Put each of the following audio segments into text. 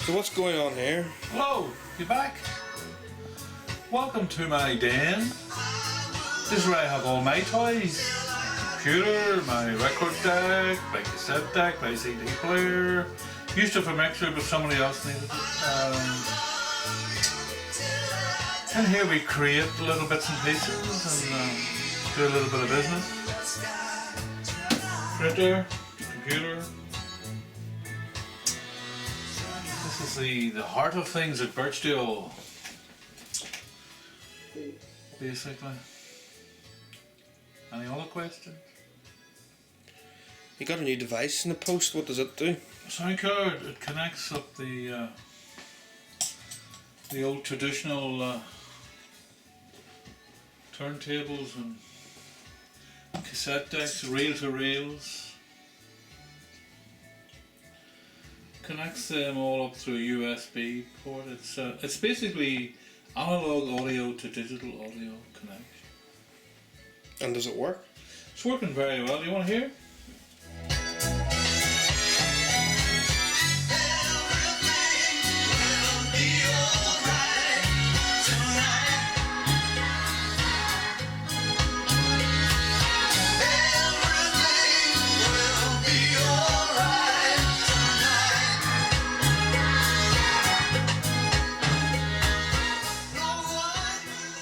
So what's going on here? Hello, you back? Welcome to my den. This is where I have all my toys. Computer, my record deck, my cassette deck, my CD player. Used to for mixer, but somebody else needed it. And here we create little bits and pieces and do a little bit of business. Printer, computer. This is the heart of things at Birchdale, basically. Any other questions? You got a new device in the post, what does it do? Sound card, it connects up the old traditional turntables and cassette decks, reel to rails. Connects them all up through a USB port. It's basically analog audio to digital audio connection. And does it work? It's working very well. You want to hear?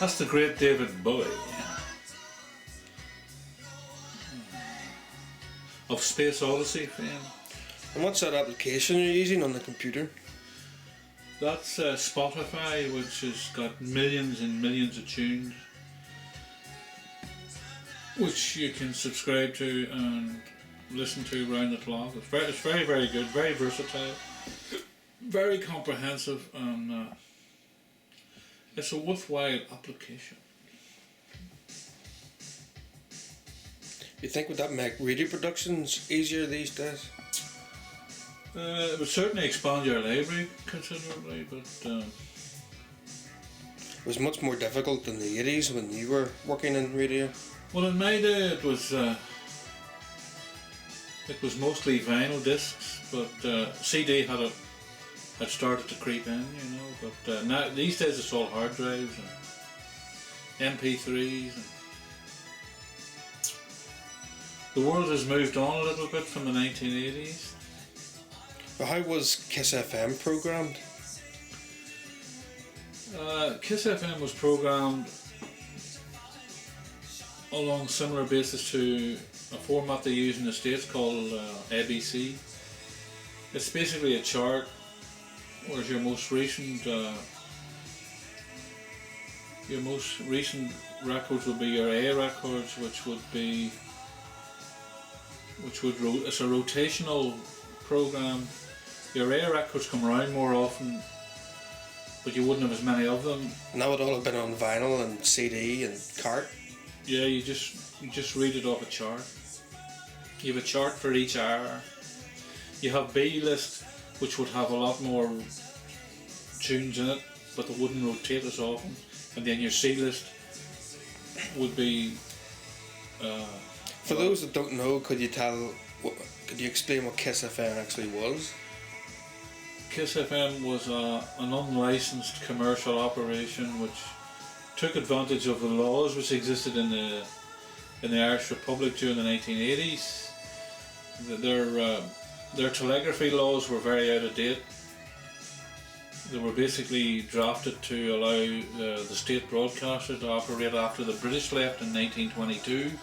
That's the great David Bowie of Space Odyssey fame. And what's that application you're using on the computer? That's Spotify, which has got millions and millions of tunes, which you can subscribe to and listen to round the clock. It's very, very good, very versatile, very comprehensive, and it's a worthwhile application. You think would that make radio productions easier these days? It would certainly expand your library considerably, but it was much more difficult in the 80s when you were working in radio. Well, in my day it was mostly vinyl discs, but CD had started to creep in, you know. But now these days it's all hard drives and MP3s. And the world has moved on a little bit from the 1980s. But how was KISS FM programmed? KISS FM was programmed along similar basis to a format they use in the States called ABC. It's basically a chart, whereas your most recent records would be your A records, it's a rotational program. Your A records come around more often, but you wouldn't have as many of them. And that would all have been on vinyl and CD and cart? Yeah, you just read it off a chart. You have a chart for each hour. You have B list, which would have a lot more tunes in it, but they wouldn't rotate as often. And then your C list would be. For those that don't know, could you explain what KISS FM actually was? KISS FM was an unlicensed commercial operation which took advantage of the laws which existed in the Irish Republic during the 1980s. Their telegraphy laws were very out of date. They were basically drafted to allow the state broadcaster to operate after the British left in 1922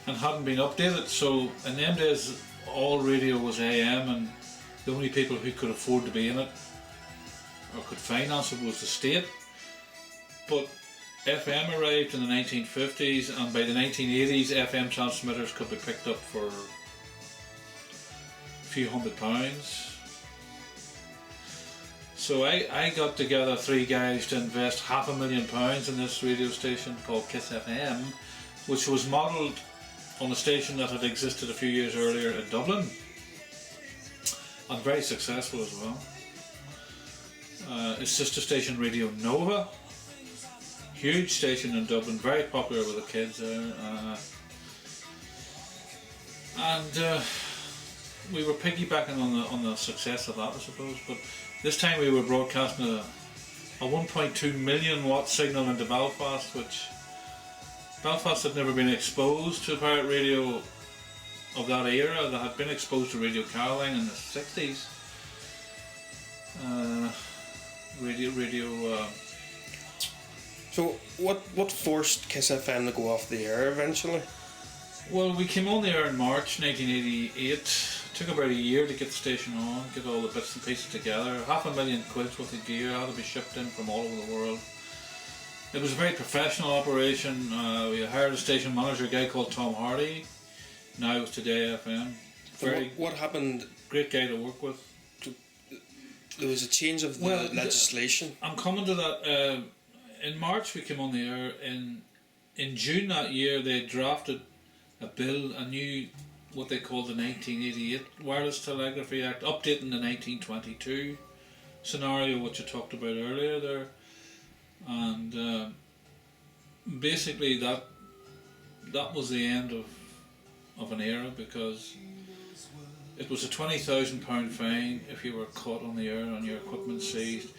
and hadn't been updated. So in them days all radio was AM, and the only people who could afford to be in it or could finance it was the state. But FM arrived in the 1950s, and by the 1980s FM transmitters could be picked up for a few £100. So I got together three guys to invest £500,000 in this radio station called KISS FM, which was modelled on a station that had existed a few years earlier in Dublin, and very successful as well. Its sister station Radio Nova, huge station in Dublin, very popular with the kids there. And we were piggybacking on the success of that, I suppose. But this time we were broadcasting a 1.2 million watt signal into Belfast, which Belfast had never been exposed to pirate radio of that era. They had been exposed to Radio Caroline in the 60s. So what forced Kiss FM to go off the air eventually? Well, we came on the air in March 1988. It took about a year to get the station on, get all the bits and pieces together. £500,000 worth of gear had to be shipped in from all over the world. It was a very professional operation. We hired a station manager, a guy called Tom Hardy. Now it's Today FM. What happened? Great guy to work with. There was a change of the legislation. I'm coming to that. In March we came on the air. In June that year they drafted a bill, a new, what they called the 1988 Wireless Telegraphy Act, updating the 1922 scenario which I talked about earlier there. And basically that was the end of an era, because it was a £20,000 fine if you were caught on the air and your equipment seized.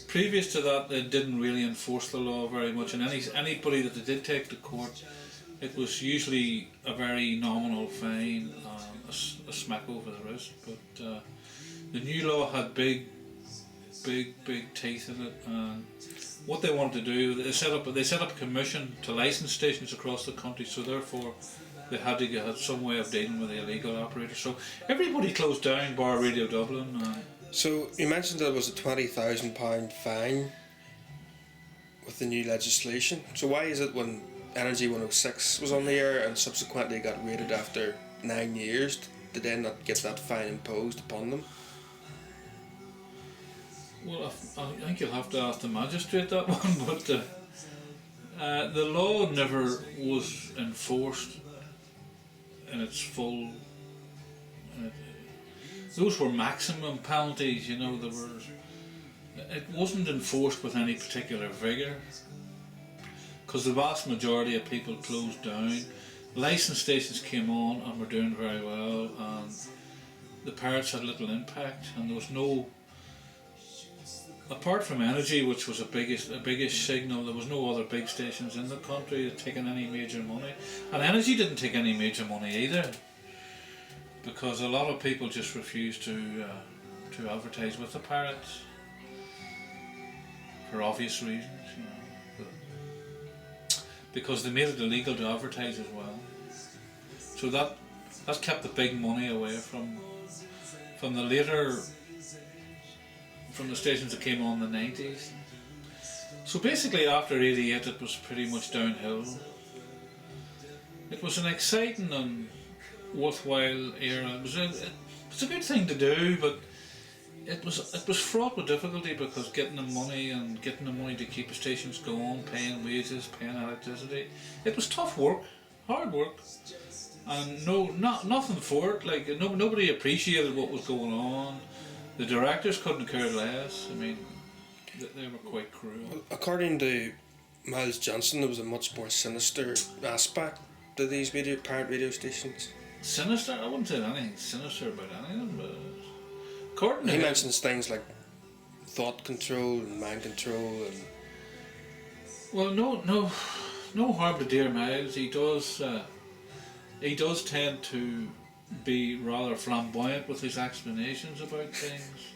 Previous to that, they didn't really enforce the law very much, and anybody that they did take to court, it was usually a very nominal fine, a smack over the wrist. But the new law had big teeth in it, and what they wanted to do, they set up a commission to license stations across the country, so therefore they had to get some way of dealing with the illegal operators. So everybody closed down, bar Radio Dublin. So you mentioned there was a £20,000 fine with the new legislation. So why is it when Energy 106 was on the air and subsequently got raided after 9 years, did they not get that fine imposed upon them? Well, I think you'll have to ask the magistrate that one, but the law never was enforced in its full. Those were maximum penalties, you know. It wasn't enforced with any particular vigour, because the vast majority of people closed down. Licensed stations came on and were doing very well, and the pirates had little impact, and there was no. Apart from Energy, which was a biggish signal, there was no other big stations in the country that taken any major money, and Energy didn't take any major money either, because a lot of people just refused to advertise with the pirates for obvious reasons, you know, because they made it illegal to advertise as well. So that kept the big money away from the stations that came on in the 90s. So basically after 88 it was pretty much downhill. It was an exciting and worthwhile era. It was a good thing to do, but it was fraught with difficulty, because getting the money to keep the stations going, paying wages, paying electricity, it was tough work, hard work, and nothing for it. Like nobody appreciated what was going on. The directors couldn't care less. I mean, they were quite cruel. According to Miles Johnson, there was a much more sinister aspect to these pirate radio stations. Sinister? I wouldn't say anything sinister about any of them, but according to he mentions things like thought control and mind control and. Well, no harm to dear Miles. He does tend to be rather flamboyant with his explanations about things,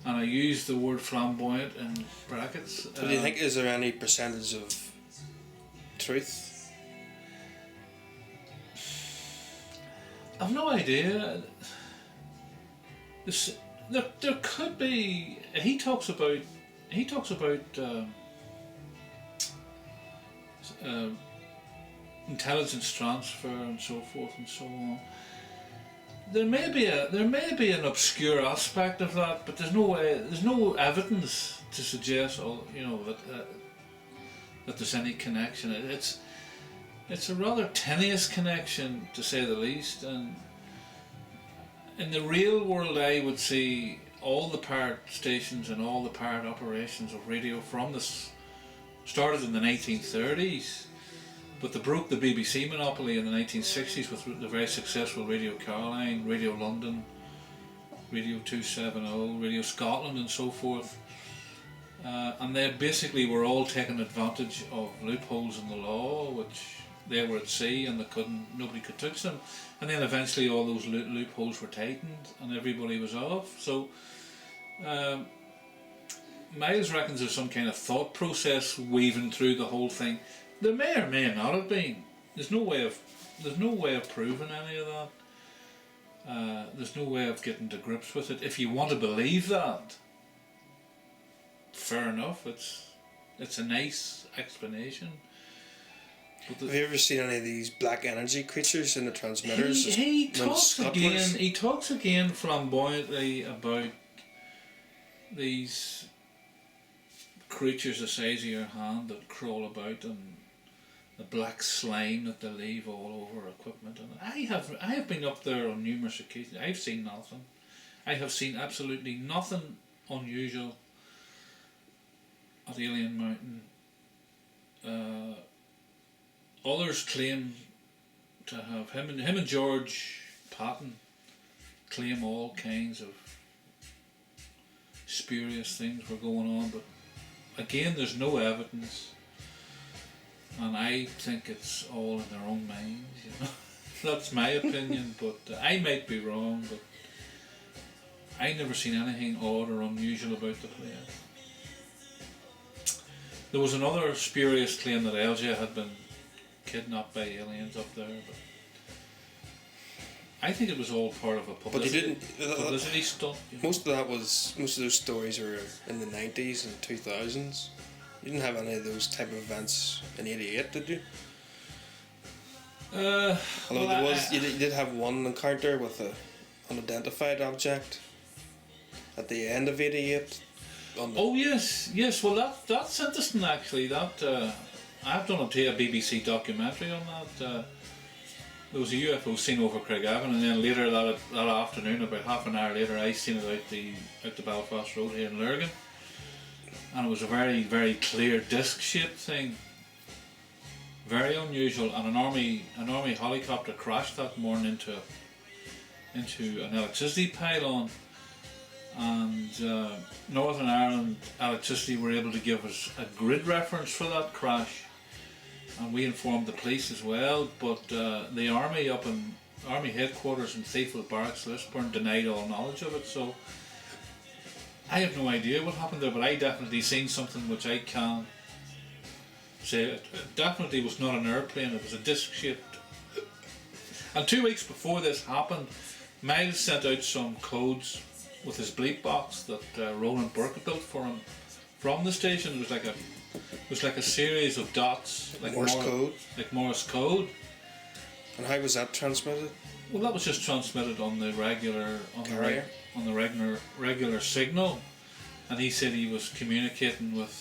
and I use the word flamboyant in brackets. So do you think, is there any percentage of truth? I've no idea. There could be. He talks about intelligence transfer and so forth and so on. There may be an obscure aspect of that, but there's no evidence to suggest, that there's any connection. It's a rather tenuous connection, to say the least. And in the real world, I would see all the pirate stations and all the pirate operations of radio from this started in the 1930s. But they broke the BBC monopoly in the 1960s with the very successful Radio Caroline, Radio London, Radio 270, Radio Scotland and so forth. And they basically were all taking advantage of loopholes in the law, which they were at sea and nobody could touch them. And then eventually all those loopholes were tightened and everybody was off. So Miles reckons there's some kind of thought process weaving through the whole thing. There may or may not have been. There's no way of proving any of that. There's no way of getting to grips with it. If you want to believe that, fair enough. It's a nice explanation. But have you ever seen any of these black energy creatures in the transmitters? He talks again flamboyantly about these creatures the size of your hand that crawl about and the black slime that they leave all over equipment. And I have been up there on numerous occasions. I've seen nothing. I have seen absolutely nothing unusual at Alien Mountain. Others claim to have him and George Patton claim all kinds of spurious things were going on, but again, there's no evidence, and I think it's all in their own minds. That's my opinion, but I might be wrong. But I never seen anything odd or unusual about the place. There was another spurious claim that LJ had been kidnapped by aliens up there, but I think it was all part of a publicity stunt. Most of those stories were in the 90s and 2000s. You didn't have any of those type of events in '88, did you? Although you did have one encounter with an unidentified object at the end of '88. Oh yes. Well, that's interesting actually. That I've done a BBC documentary on that. There was a UFO seen over Craigavon, and then later that afternoon, about half an hour later, I seen it out the Belfast Road here in Lurgan, and it was a very, very clear disc-shaped thing, very unusual. And an army helicopter crashed that morning into an electricity pylon, and Northern Ireland Electricity were able to give us a grid reference for that crash. And we informed the police as well, but the army up in Army headquarters in Thiefel Barracks, Lisburn, denied all knowledge of it. So I have no idea what happened there, but I definitely seen something which I can't say. It definitely was not an airplane, it was a disc-shaped. And 2 weeks before this happened, Miles sent out some codes with his bleep box that Roland Burke had built for him from the station. It was like a series of dots, like Morse code. And how was that transmitted? Well, that was just transmitted on the regular signal, and he said he was communicating with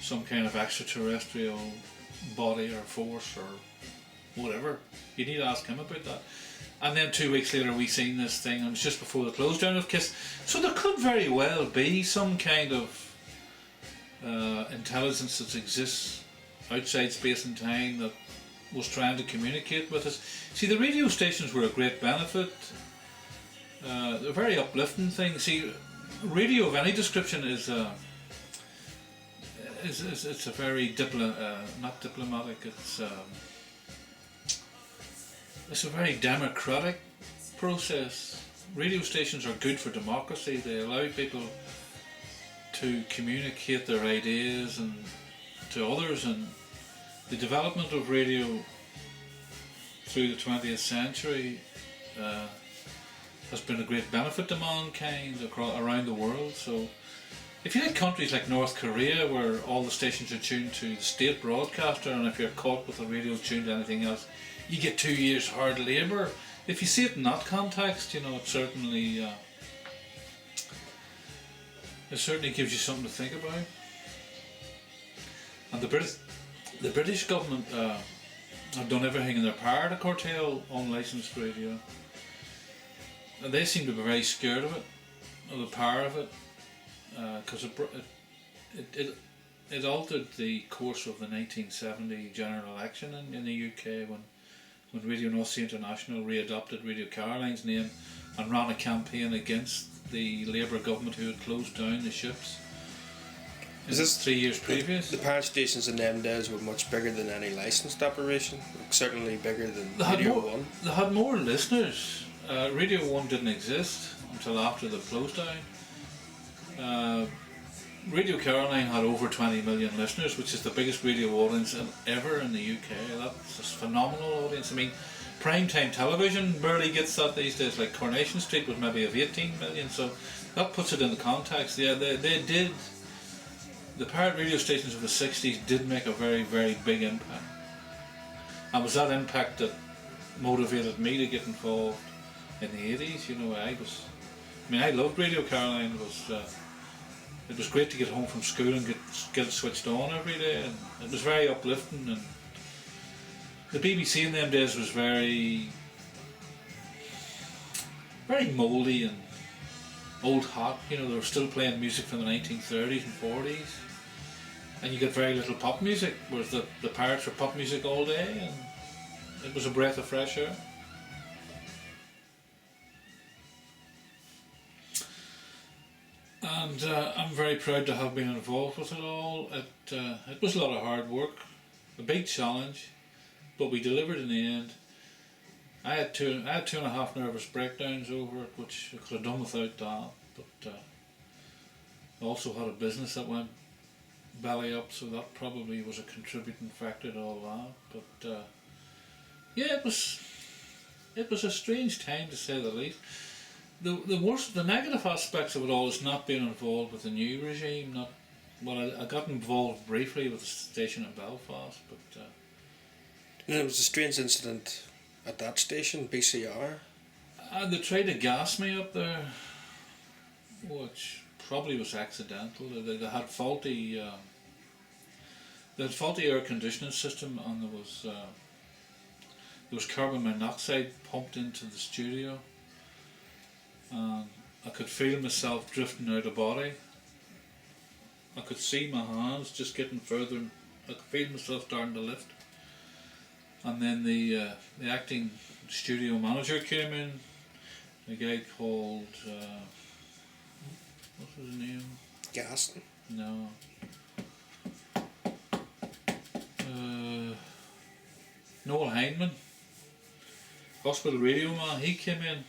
some kind of extraterrestrial body or force or whatever. You need to ask him about that. And then 2 weeks later we seen this thing, and it was just before the close down of KISS. So there could very well be some kind of intelligence that exists outside space and time that was trying to communicate with us. See, the radio stations were a great benefit. They're very uplifting things. See, radio of any description is a very not diplomatic. It's a very democratic process. Radio stations are good for democracy. They allow people to communicate their ideas and to others, and the development of radio through the 20th century has been a great benefit to mankind around the world. So if you had countries like North Korea where all the stations are tuned to the state broadcaster, and if you're caught with a radio tuned to anything else, you get 2 years hard labour. If you see it in that context, it certainly gives you something to think about. And the British government have done everything in their power to curtail unlicensed radio. And they seem to be very scared of it, of the power of it, because it altered the course of the 1970 general election in the UK when Radio North Sea International readopted Radio Caroline's name and ran a campaign against the Labour government who had closed down the ships. Is this 3 years previous? The power stations in them days were much bigger than any licensed operation, certainly bigger than Radio 1. They had more listeners. Radio 1 didn't exist until after the close down. Radio Caroline had over 20 million listeners, which is the biggest radio audience ever in the UK. That's a phenomenal audience. I mean, primetime television barely gets that these days. Like Coronation Street was maybe of 18 million, so that puts it in the context. Yeah, they did. The pirate radio stations of the 60s did make a very, very big impact. And it was that impact that motivated me to get involved in the 80s. You know, I loved Radio Caroline. It was great to get home from school and get it switched on every day, and it was very uplifting. And the BBC in them days was very, very mouldy and old hat. You know, they were still playing music from the 1930s and 40s, and you get very little pop music, whereas the Pirates were pop music all day, and it was a breath of fresh air. And I'm very proud to have been involved with it all. It was a lot of hard work, a big challenge, but we delivered in the end. I had two and a half nervous breakdowns over it, which I could have done without that. But I also had a business that went belly up, so that probably was a contributing factor to all that. But yeah, it was a strange time to say the least. The negative aspects of it all is not being involved with the new regime. I got involved briefly with the station in Belfast, but There was a strange incident at that station, BCR. They tried to gas me up there, which probably was accidental. They had faulty air conditioning system, and there was carbon monoxide pumped into the studio. And I could feel myself drifting out of body. I could see my hands just getting further, and I could feel myself starting to lift. And then the acting studio manager came in, a guy called, what was his name? Gaston? No. Noel Hindman, hospital radio man. He came in,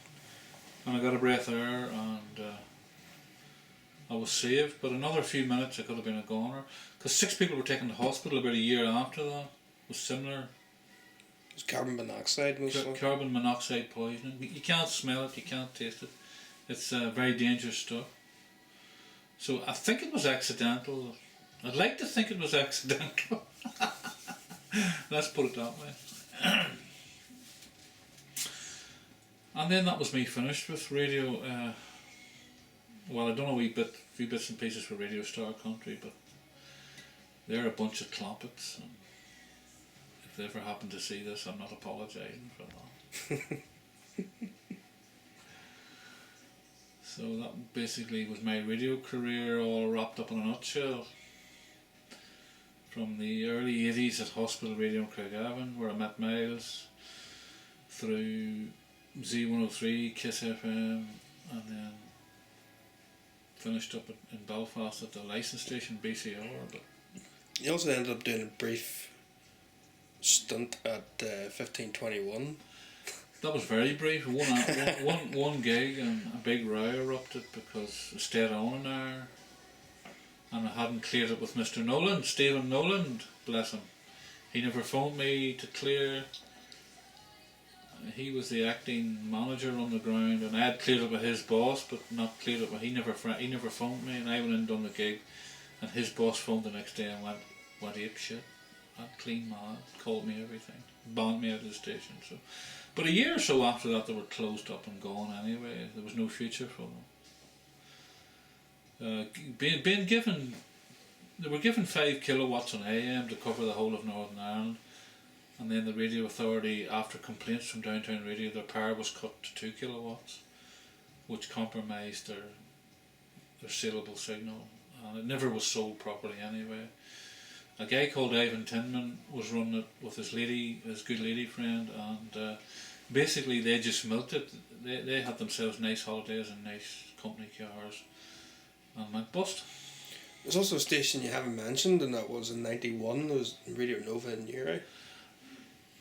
and I got a breath of air, and I was saved. But another few minutes I could have been a goner, because 6 people were taken to hospital about a year after that. It was similar. It was carbon monoxide mostly. Carbon monoxide poisoning. You can't smell it, you can't taste it. It's very dangerous stuff. So I think it was accidental. I'd like to think it was accidental. Let's put it that way. And then that was me finished with radio. Well, I done a few bits and pieces for Radio Star Country, but they're a bunch of clompets. And if they ever happen to see this, I'm not apologising for that. So that basically was my radio career, all wrapped up in a nutshell. From the early 80s at Hospital Radio in Craigavon, where I met Miles, through Zee 103, KISS FM, and then finished up in Belfast at the licence station BCR. But you also ended up doing a brief stint at 1521. That was very brief. One gig, and a big row erupted because I stayed on an hour, and I hadn't cleared it with Mr. Noland, Stephen Noland, bless him. He never phoned me to clear. He was the acting manager on the ground, and I had cleared it with his boss, but not cleared it with. He never phoned me, and I went in and done the gig, and his boss phoned the next day and went ape shit. That clean mad, called me everything, banned me out of the station. So, but a year or so after that, they were closed up and gone anyway. There was no future for them. Being given, they were given 5 kilowatts on AM to cover the whole of Northern Ireland. And then the radio authority, after complaints from Downtown Radio, their power was cut to 2 kilowatts, which compromised their saleable signal. and it never was sold properly anyway. A guy called Ivan Tinman was running it with his good lady friend, and basically they just milked it. They had themselves nice holidays and nice company cars, and went bust. There's also a station you haven't mentioned, and that was in '91. There was Radio Nova in Newry.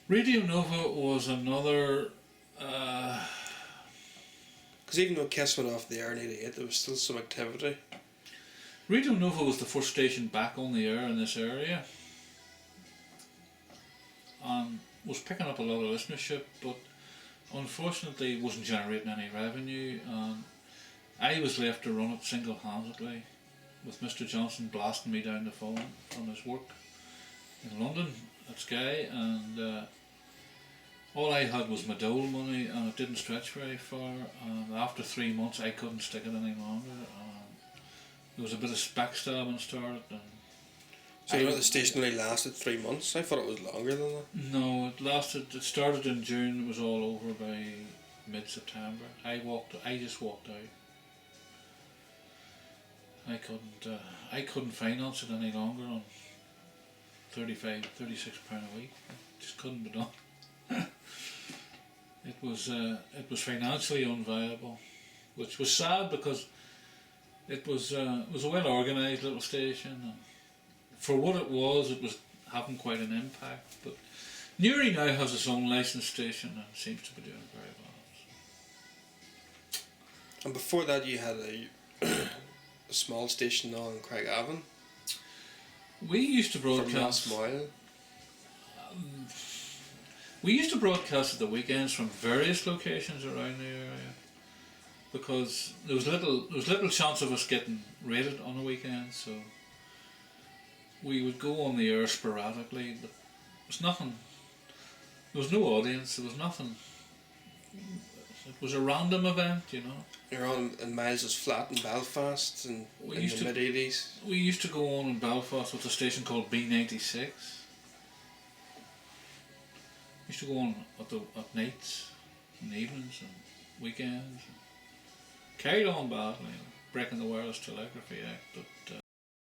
Radio Nova was another. Because even though KISS went off the air in '88, there was still some activity. Radio Nova was the first station back on the air in this area, and was picking up a lot of listenership, but unfortunately wasn't generating any revenue, and I was left to run it single-handedly, with Mr. Johnson blasting me down the phone from his work in London at Sky, and all I had was my dole money, and it didn't stretch very far, and after 3 months I couldn't stick it any longer, and there was a bit of backstabbing started. And so the station only lasted 3 months? I thought it was longer than that. No, it started in June, it was all over by mid-September. I just walked out. I couldn't finance it any longer on £36 a week. It just couldn't be done. It was financially unviable, which was sad because it was a well organised little station, and for what it was having quite an impact. But Newry now has its own licensed station and seems to be doing very well. And before that, you had a small station on Craigavon. We used to broadcast. We used to broadcast at the weekends from various locations around the area, because there was little chance of us getting rated on the weekend, so we would go on the air sporadically, but there was no audience, there was nothing. It was a random event, you know. You're on in Miles's flat in Belfast in the mid-80s. We used to go on in Belfast with a station called B96. We used to go on at nights and evenings and weekends. Carried on badly, breaking the Wireless Telegraphy Act, but